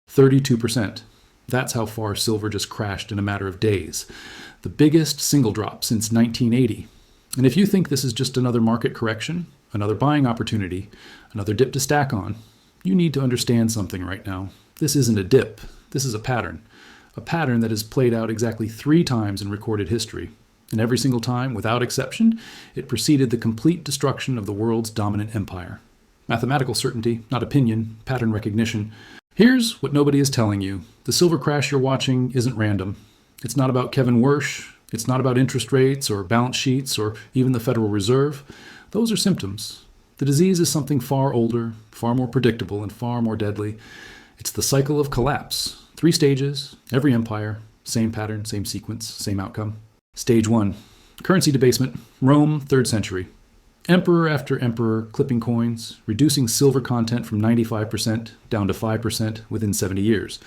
32%. That's how far silver just crashed in a matter of days. The biggest single drop since 1980. And if you think this is just another market correction, another buying opportunity, another dip to stack on, you need to understand something right now. This isn't a dip. This is a pattern. A pattern that has played out exactly 3 times in recorded history. And every single time, without exception, it preceded the complete destruction of the world's dominant empire. Mathematical certainty, not opinion, pattern recognition. Here's what nobody is telling you. The silver crash you're watching isn't random. It's not about Kevin Wersch. It's not about interest rates or balance sheets or even the Federal Reserve. Those are symptoms. The disease is something far older, far more predictable, and far more deadly. It's the cycle of collapse. 3 stages, every empire, same pattern, same sequence, same outcome. Stage 1, currency debasement, Rome, 3rd century. Emperor after emperor clipping coins, reducing silver content from 95% down to 5% within 70 years.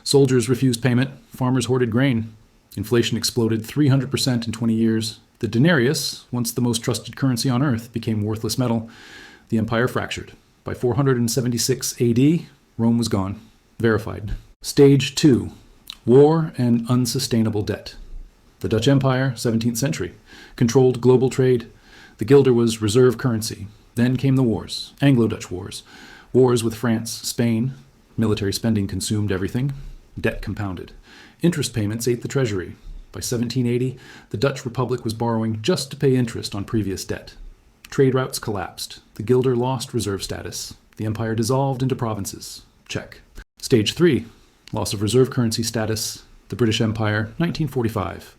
Soldiers refused payment, farmers hoarded grain. Inflation exploded 300% in 20 years. The denarius, once the most trusted currency on earth, became worthless metal. The empire fractured. By 476 AD, Rome was gone. Verified. Stage 2, war and unsustainable debt. The Dutch Empire, 17th century, controlled global trade. The guilder was reserve currency. Then came the wars, Anglo-Dutch wars. Wars with France, Spain. Military spending consumed everything. Debt compounded. Interest payments ate the treasury. By 1780, the Dutch Republic was borrowing just to pay interest on previous debt. Trade routes collapsed. The guilder lost reserve status. The empire dissolved into provinces. Check. Stage 3, loss of reserve currency status. The British Empire, 1945.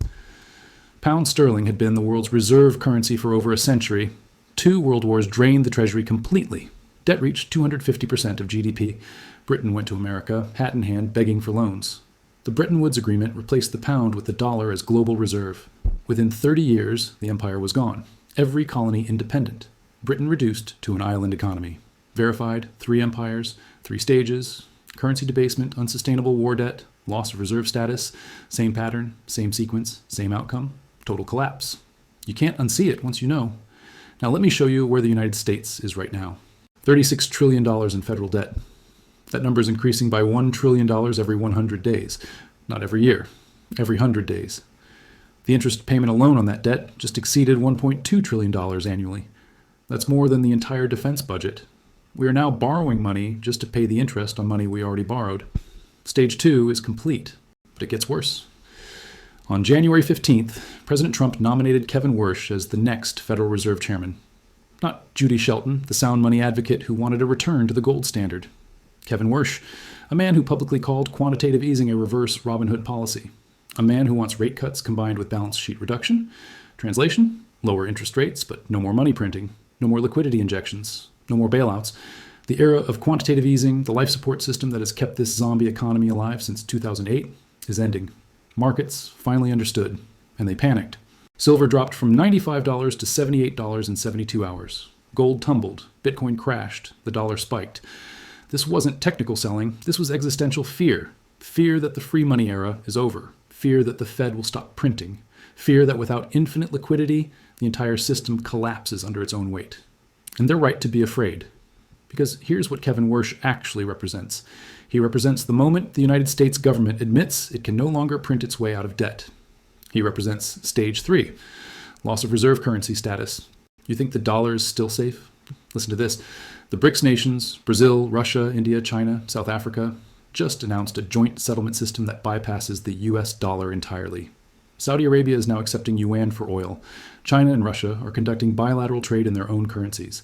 Pound sterling had been the world's reserve currency for over a century. 2 world wars drained the treasury completely. Debt reached 250% of GDP. Britain went to America, hat in hand, begging for loans. The Bretton Woods Agreement replaced the pound with the dollar as global reserve. Within 30 years, the empire was gone. Every colony independent. Britain reduced to an island economy. Verified, 3 empires, 3 stages, currency debasement, unsustainable war debt, loss of reserve status, same pattern, same sequence, same outcome, total collapse. You can't unsee it once you know. Now let me show you where the United States is right now. $36 trillion in federal debt. That number is increasing by $1 trillion every 100 days. Not every year, every 100 days. The interest payment alone on that debt just exceeded $1.2 trillion annually. That's more than the entire defense budget. We are now borrowing money just to pay the interest on money we already borrowed. Stage 2 is complete, but it gets worse. On January 15th, President Trump nominated Kevin Wersch as the next Federal Reserve Chairman. Not Judy Shelton, the sound money advocate who wanted a return to the gold standard. Kevin Wersch, a man who publicly called quantitative easing a reverse Robin Hood policy. A man who wants rate cuts combined with balance sheet reduction. Translation, lower interest rates, but no more money printing, no more liquidity injections, no more bailouts. The era of quantitative easing, the life support system that has kept this zombie economy alive since 2008, is ending. Markets finally understood, and they panicked. Silver dropped from $95 to $78 in 72 hours. Gold tumbled, Bitcoin crashed, the dollar spiked. This wasn't technical selling, this was existential fear. Fear that the free money era is over. Fear that the Fed will stop printing. Fear that without infinite liquidity, the entire system collapses under its own weight. And they're right to be afraid. Because here's what Kevin Wersch actually represents. He represents the moment the United States government admits it can no longer print its way out of debt. He represents Stage 3, loss of reserve currency status. You think the dollar is still safe? Listen to this. The BRICS nations, Brazil, Russia, India, China, South Africa, just announced a joint settlement system that bypasses the US dollar entirely. Saudi Arabia is now accepting yuan for oil. China and Russia are conducting bilateral trade in their own currencies.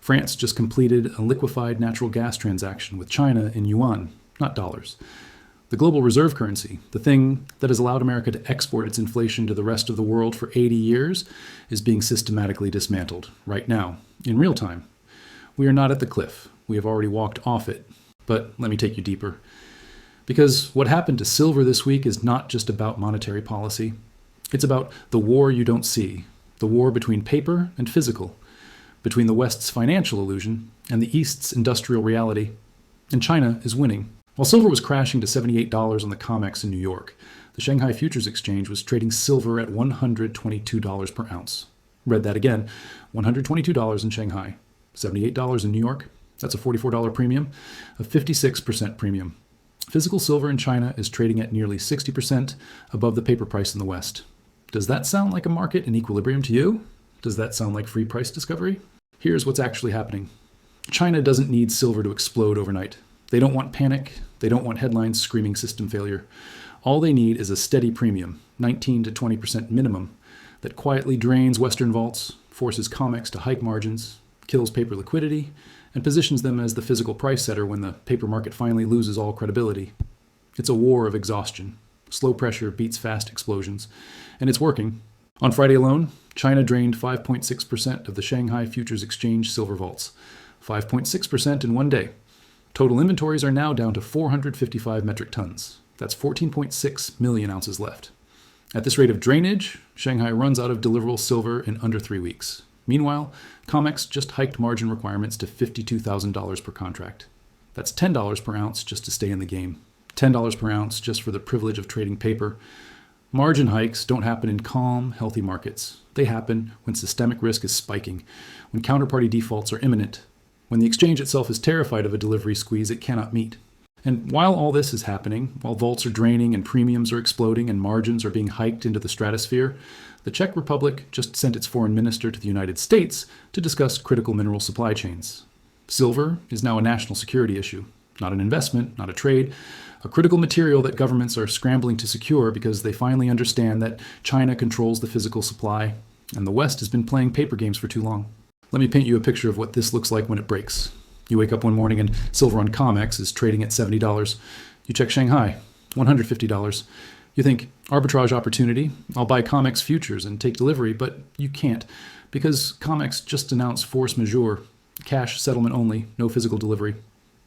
France just completed a liquefied natural gas transaction with China in yuan, not dollars. The global reserve currency, the thing that has allowed America to export its inflation to the rest of the world for 80 years, is being systematically dismantled right now, in real time. We are not at the cliff. We have already walked off it. But let me take you deeper. Because what happened to silver this week is not just about monetary policy. It's about the war you don't see, the war between paper and physical, between the West's financial illusion and the East's industrial reality. And China is winning. While silver was crashing to $78 on the COMEX in New York, the Shanghai Futures Exchange was trading silver at $122 per ounce. Read that again, $122 in Shanghai, $78 in New York. That's a $44 premium, a 56% premium. Physical silver in China is trading at nearly 60% above the paper price in the West. Does that sound like a market in equilibrium to you? Does that sound like free price discovery? Here's what's actually happening. China doesn't need silver to explode overnight. They don't want panic. They don't want headlines screaming system failure. All they need is a steady premium, 19 to 20% minimum, that quietly drains Western vaults, forces COMEX to hike margins, kills paper liquidity, and positions them as the physical price setter when the paper market finally loses all credibility. It's a war of exhaustion. Slow pressure beats fast explosions. And it's working. On Friday alone, China drained 5.6% of the Shanghai Futures Exchange silver vaults. 5.6% in one day. Total inventories are now down to 455 metric tons. That's 14.6 million ounces left. At this rate of drainage, Shanghai runs out of deliverable silver in under 3 weeks. Meanwhile, COMEX just hiked margin requirements to $52,000 per contract. That's $10 per ounce just to stay in the game. $10 per ounce just for the privilege of trading paper. Margin hikes don't happen in calm, healthy markets. They happen when systemic risk is spiking, when counterparty defaults are imminent, when the exchange itself is terrified of a delivery squeeze it cannot meet. And while all this is happening, while vaults are draining and premiums are exploding and margins are being hiked into the stratosphere, the Czech Republic just sent its foreign minister to the United States to discuss critical mineral supply chains. Silver is now a national security issue, not an investment, not a trade, a critical material that governments are scrambling to secure because they finally understand that China controls the physical supply, and the West has been playing paper games for too long. Let me paint you a picture of what this looks like when it breaks. You wake up one morning and silver on COMEX is trading at $70. You check Shanghai, $150. You think, arbitrage opportunity, I'll buy COMEX futures and take delivery, but you can't because COMEX just announced force majeure, cash settlement only, no physical delivery.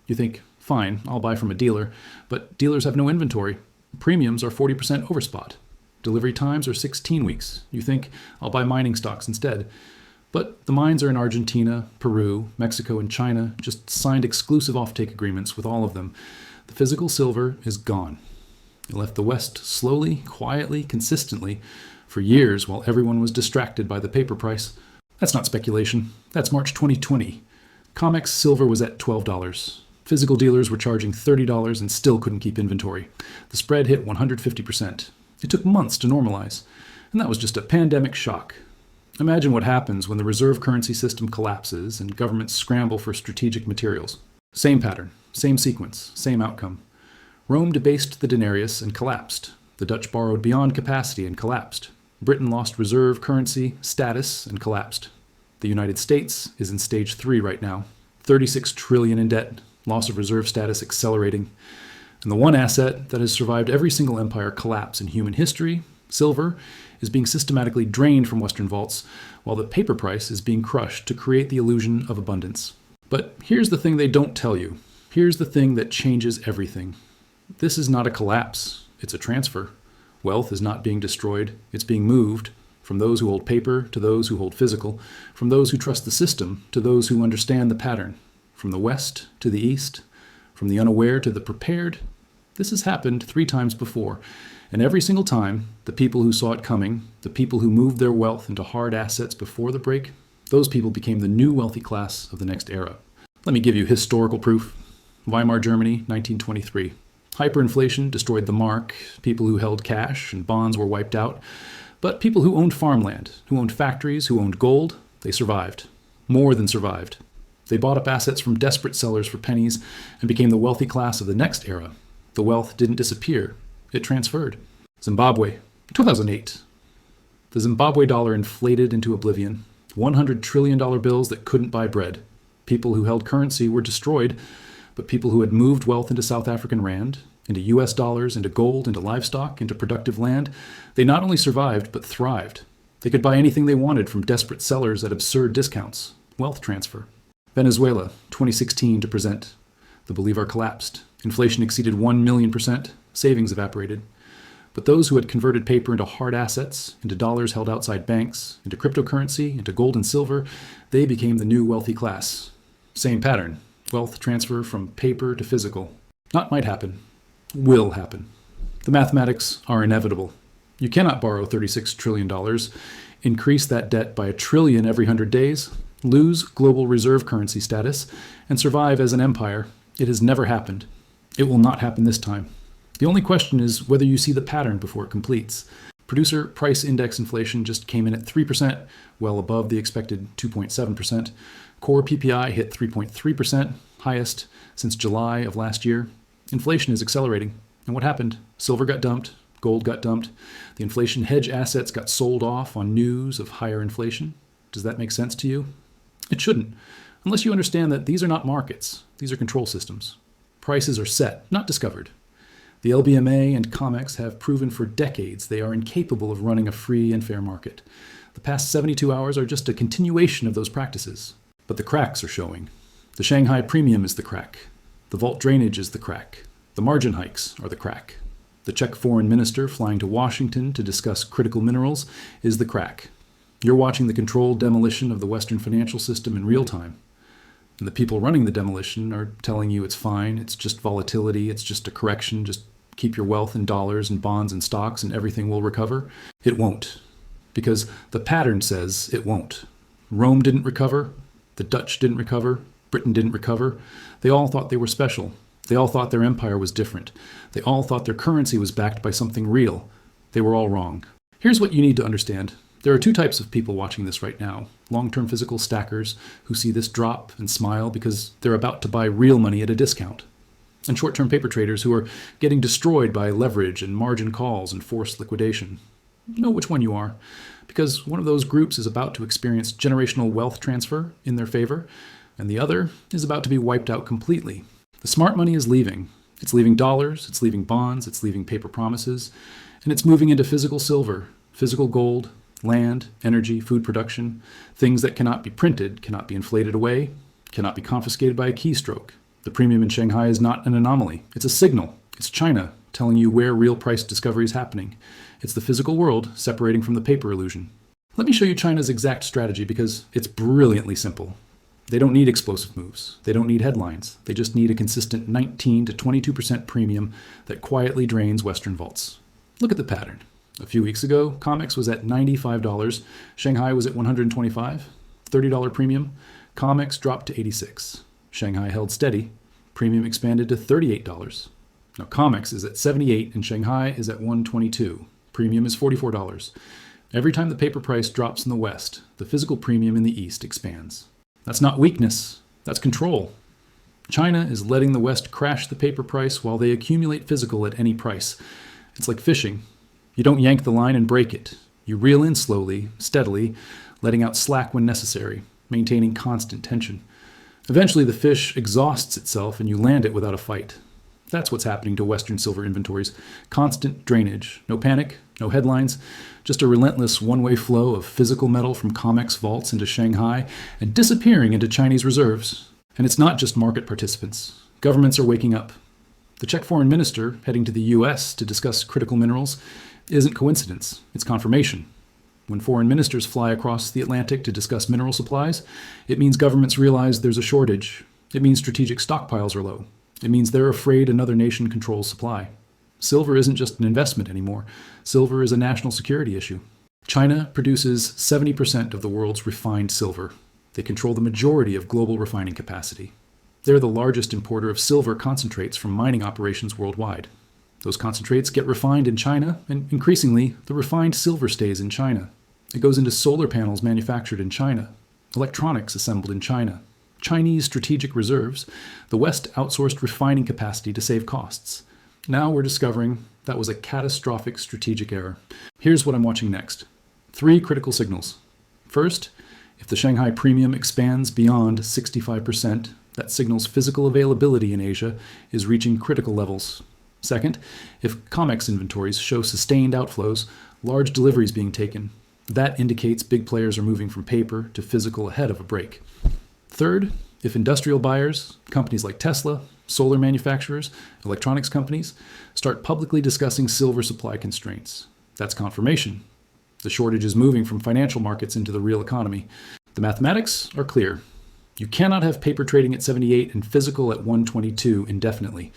You think, fine, I'll buy from a dealer, but dealers have no inventory. Premiums are 40% overspot. Delivery times are 16 weeks. You think, I'll buy mining stocks instead. But the mines are in Argentina, Peru, Mexico, and China, just signed exclusive offtake agreements with all of them. The physical silver is gone. It left the West slowly, quietly, consistently, for years while everyone was distracted by the paper price. That's not speculation. That's March 2020. COMEX silver was at $12. Physical dealers were charging $30 and still couldn't keep inventory. The spread hit 150%. It took months to normalize, and that was just a pandemic shock. Imagine what happens when the reserve currency system collapses and governments scramble for strategic materials. Same pattern, same sequence, same outcome. Rome debased the denarius and collapsed. The Dutch borrowed beyond capacity and collapsed. Britain lost reserve currency status and collapsed. The United States is in stage 3 right now. 36 trillion in debt, loss of reserve status accelerating. And the one asset that has survived every single empire collapse in human history, silver, is being systematically drained from Western vaults, while the paper price is being crushed to create the illusion of abundance. But here's the thing they don't tell you. Here's the thing that changes everything. This is not a collapse, it's a transfer. Wealth is not being destroyed, it's being moved from those who hold paper to those who hold physical, from those who trust the system to those who understand the pattern, from the West to the East, from the unaware to the prepared. This has happened 3 times before. And every single time, the people who saw it coming, the people who moved their wealth into hard assets before the break, those people became the new wealthy class of the next era. Let me give you historical proof. Weimar Germany, 1923. Hyperinflation destroyed the mark. People who held cash and bonds were wiped out. But people who owned farmland, who owned factories, who owned gold, they survived. More than survived. They bought up assets from desperate sellers for pennies and became the wealthy class of the next era. The wealth didn't disappear. It transferred. Zimbabwe, 2008. The Zimbabwe dollar inflated into oblivion. $100 trillion bills that couldn't buy bread. People who held currency were destroyed, but people who had moved wealth into South African rand, into US dollars, into gold, into livestock, into productive land, they not only survived, but thrived. They could buy anything they wanted from desperate sellers at absurd discounts. Wealth transfer. Venezuela, 2016 to present. The bolivar collapsed. Inflation exceeded 1 million%. Savings evaporated. But those who had converted paper into hard assets, into dollars held outside banks, into cryptocurrency, into gold and silver, they became the new wealthy class. Same pattern. Wealth transfer from paper to physical. Not might happen. Will happen. The mathematics are inevitable. You cannot borrow $36 trillion, increase that debt by $1 trillion every 100 days, lose global reserve currency status, and survive as an empire. It has never happened. It will not happen this time. The only question is whether you see the pattern before it completes. Producer price index inflation just came in at 3%, well above the expected 2.7%. Core PPI hit 3.3%, highest since July of last year. Inflation is accelerating. And what happened? Silver got dumped, gold got dumped. The inflation hedge assets got sold off on news of higher inflation. Does that make sense to you? It shouldn't, unless you understand that these are not markets. These are control systems. Prices are set, not discovered. The LBMA and COMEX have proven for decades they are incapable of running a free and fair market. The past 72 hours are just a continuation of those practices. But the cracks are showing. The Shanghai premium is the crack. The vault drainage is the crack. The margin hikes are the crack. The Czech foreign minister flying to Washington to discuss critical minerals is the crack. You're watching the controlled demolition of the Western financial system in real time. And the people running the demolition are telling you it's fine, it's just volatility, it's just a correction, just keep your wealth in dollars and bonds and stocks and everything will recover. It won't. Because the pattern says it won't. Rome didn't recover, the Dutch didn't recover, Britain didn't recover. They all thought they were special. They all thought their empire was different. They all thought their currency was backed by something real. They were all wrong. Here's what you need to understand. There are two types of people watching this right now. Long-term physical stackers who see this drop and smile because they're about to buy real money at a discount. And short-term paper traders who are getting destroyed by leverage and margin calls and forced liquidation. Know which one you are, because one of those groups is about to experience generational wealth transfer in their favor, and the other is about to be wiped out completely. The smart money is leaving. It's leaving dollars, it's leaving bonds, it's leaving paper promises, and it's moving into physical silver, physical gold, land, energy, food production, things that cannot be printed, cannot be inflated away, cannot be confiscated by a keystroke. The premium in Shanghai is not an anomaly. It's a signal. It's China telling you where real price discovery is happening. It's the physical world separating from the paper illusion. Let me show you China's exact strategy because it's brilliantly simple. They don't need explosive moves. They don't need headlines. They just need a consistent 19 to 22% premium that quietly drains Western vaults. Look at the pattern. A few weeks ago, COMEX was at $95. Shanghai was at $125. $30 premium. COMEX dropped to 86. Shanghai held steady. Premium expanded to $38. Now COMEX is at 78 and Shanghai is at 122. Premium is $44. Every time the paper price drops in the West, the physical premium in the East expands. That's not weakness. That's control. China is letting the West crash the paper price while they accumulate physical at any price. It's like fishing. You don't yank the line and break it. You reel in slowly, steadily, letting out slack when necessary, maintaining constant tension. Eventually, the fish exhausts itself and you land it without a fight. That's what's happening to Western silver inventories. Constant drainage. No panic, no headlines, just a relentless one-way flow of physical metal from COMEX vaults into Shanghai and disappearing into Chinese reserves. And it's not just market participants. Governments are waking up. The Czech foreign minister heading to the US to discuss critical minerals isn't coincidence, it's confirmation. When foreign ministers fly across the Atlantic to discuss mineral supplies, it means governments realize there's a shortage. It means strategic stockpiles are low. It means they're afraid another nation controls supply. Silver isn't just an investment anymore. Silver is a national security issue. China produces 70% of the world's refined silver. They control the majority of global refining capacity. They're the largest importer of silver concentrates from mining operations worldwide. Those concentrates get refined in China, and increasingly, the refined silver stays in China. It goes into solar panels manufactured in China, electronics assembled in China. Chinese strategic reserves, the West outsourced refining capacity to save costs. Now we're discovering that was a catastrophic strategic error. Here's what I'm watching next. 3 critical signals. First, if the Shanghai premium expands beyond 65%, that signals physical availability in Asia is reaching critical levels. Second, if COMEX inventories show sustained outflows, large deliveries being taken, that indicates big players are moving from paper to physical ahead of a break. Third, if industrial buyers, companies like Tesla, solar manufacturers, electronics companies, start publicly discussing silver supply constraints, that's confirmation. The shortage is moving from financial markets into the real economy. The mathematics are clear. You cannot have paper trading at 78 and physical at 122 indefinitely.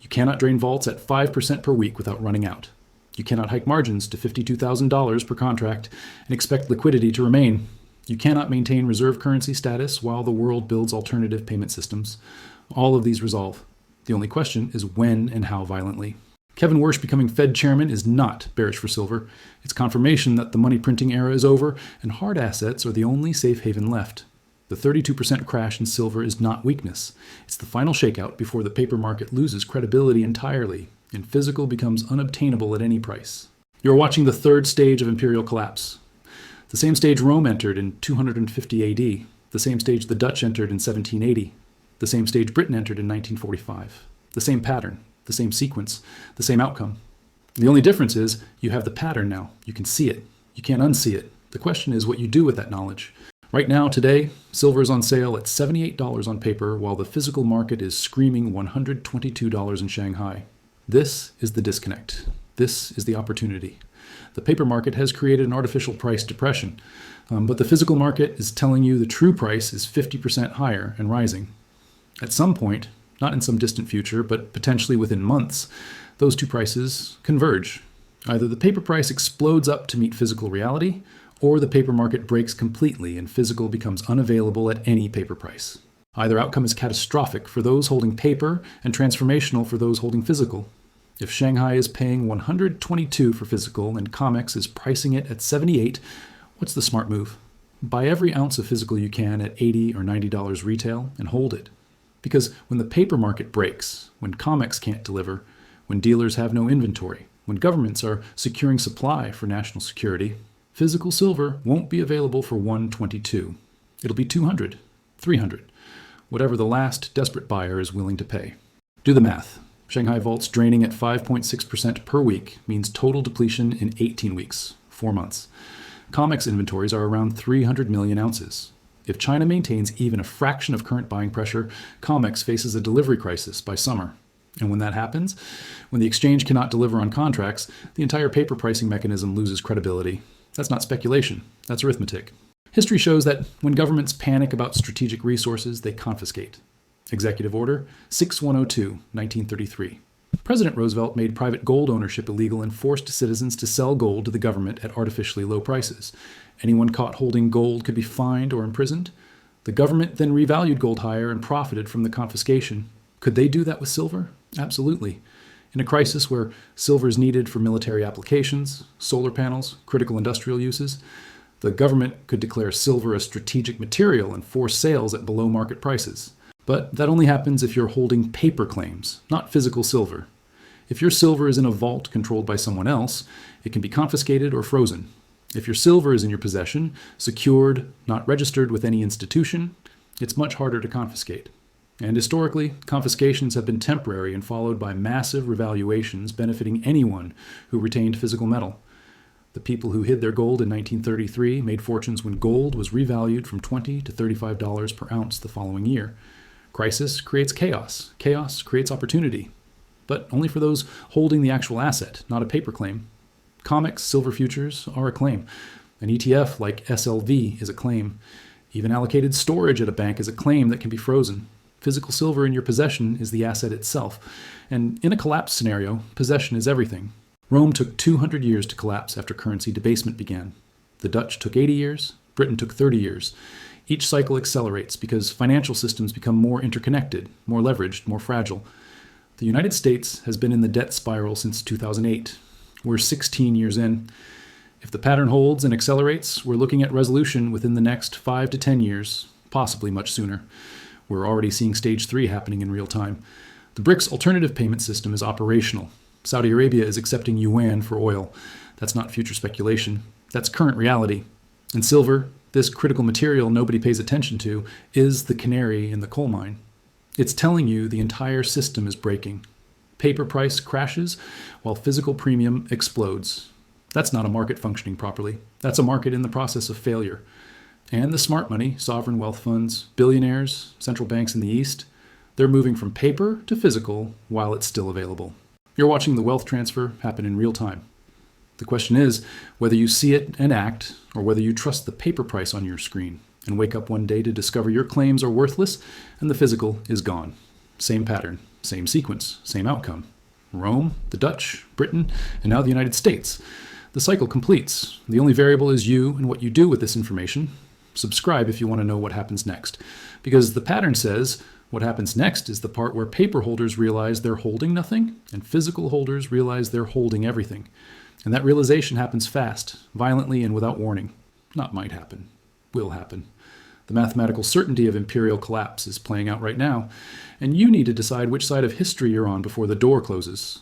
You cannot drain vaults at 5% per week without running out. You cannot hike margins to $52,000 per contract and expect liquidity to remain. You cannot maintain reserve currency status while the world builds alternative payment systems. All of these resolve. The only question is when and how violently. Kevin Warsh becoming Fed chairman is not bearish for silver. It's confirmation that the money printing era is over and hard assets are the only safe haven left. The 32% crash in silver is not weakness. It's the final shakeout before the paper market loses credibility entirely and physical becomes unobtainable at any price. You're watching the third stage of imperial collapse. The same stage Rome entered in 250 AD, the same stage the Dutch entered in 1780, the same stage Britain entered in 1945. The same pattern, the same sequence, the same outcome. The only difference is you have the pattern now. You can see it. You can't unsee it. The question is what you do with that knowledge. Right now, today, silver is on sale at $78 on paper, while the physical market is screaming $122 in Shanghai. This is the disconnect. This is the opportunity. The paper market has created an artificial price depression, but the physical market is telling you the true price is 50% higher and rising. At some point, not in some distant future, but potentially within months, those two prices converge. Either the paper price explodes up to meet physical reality, or the paper market breaks completely and physical becomes unavailable at any paper price. Either outcome is catastrophic for those holding paper and transformational for those holding physical. If Shanghai is paying $122 for physical and COMEX is pricing it at $78, what's the smart move? Buy every ounce of physical you can at $80 or $90 retail and hold it. Because when the paper market breaks, when COMEX can't deliver, when dealers have no inventory, when governments are securing supply for national security, physical silver won't be available for $122. It'll be $200, $300, whatever the last desperate buyer is willing to pay. Do the math. Shanghai vaults draining at 5.6% per week means total depletion in 18 weeks, 4 months. COMEX inventories are around 300 million ounces. If China maintains even a fraction of current buying pressure, COMEX faces a delivery crisis by summer. And when that happens, when the exchange cannot deliver on contracts, the entire paper pricing mechanism loses credibility. That's not speculation, that's arithmetic. History shows that when governments panic about strategic resources, they confiscate. Executive Order 6102, 1933. President Roosevelt made private gold ownership illegal and forced citizens to sell gold to the government at artificially low prices. Anyone caught holding gold could be fined or imprisoned. The government then revalued gold higher and profited from the confiscation. Could they do that with silver? Absolutely. In a crisis where silver is needed for military applications, solar panels, critical industrial uses, the government could declare silver a strategic material and force sales at below market prices. But that only happens if you're holding paper claims, not physical silver. If your silver is in a vault controlled by someone else, it can be confiscated or frozen. If your silver is in your possession, secured, not registered with any institution, it's much harder to confiscate. And historically, confiscations have been temporary and followed by massive revaluations benefiting anyone who retained physical metal. The people who hid their gold in 1933 made fortunes when gold was revalued from $20 to $35 per ounce the following year. Crisis creates chaos. Chaos creates opportunity. But only for those holding the actual asset, not a paper claim. COMEX silver futures are a claim. An ETF like SLV is a claim. Even allocated storage at a bank is a claim that can be frozen. Physical silver in your possession is the asset itself. And in a collapse scenario, possession is everything. Rome took 200 years to collapse after currency debasement began. The Dutch took 80 years. Britain took 30 years. Each cycle accelerates because financial systems become more interconnected, more leveraged, more fragile. The United States has been in the debt spiral since 2008. We're 16 years in. If the pattern holds and accelerates, we're looking at resolution within the next 5 to 10 years, possibly much sooner. We're already seeing stage 3 happening in real time. The BRICS alternative payment system is operational. Saudi Arabia is accepting yuan for oil. That's not future speculation. That's current reality. And silver, this critical material nobody pays attention to, is the canary in the coal mine. It's telling you the entire system is breaking. Paper price crashes while physical premium explodes. That's not a market functioning properly. That's a market in the process of failure. And the smart money, sovereign wealth funds, billionaires, central banks in the East, they're moving from paper to physical while it's still available. You're watching the wealth transfer happen in real time. The question is whether you see it and act, or whether you trust the paper price on your screen and wake up one day to discover your claims are worthless and the physical is gone. Same pattern, same sequence, same outcome. Rome, the Dutch, Britain, and now the United States. The cycle completes. The only variable is you and what you do with this information. Subscribe if you want to know what happens next. Because the pattern says What happens next is the part where paper holders realize they're holding nothing, and physical holders realize they're holding everything. And that realization happens fast, violently, and without warning. Not might happen, will happen. The mathematical certainty of imperial collapse is playing out right now, and you need to decide which side of history you're on before the door closes.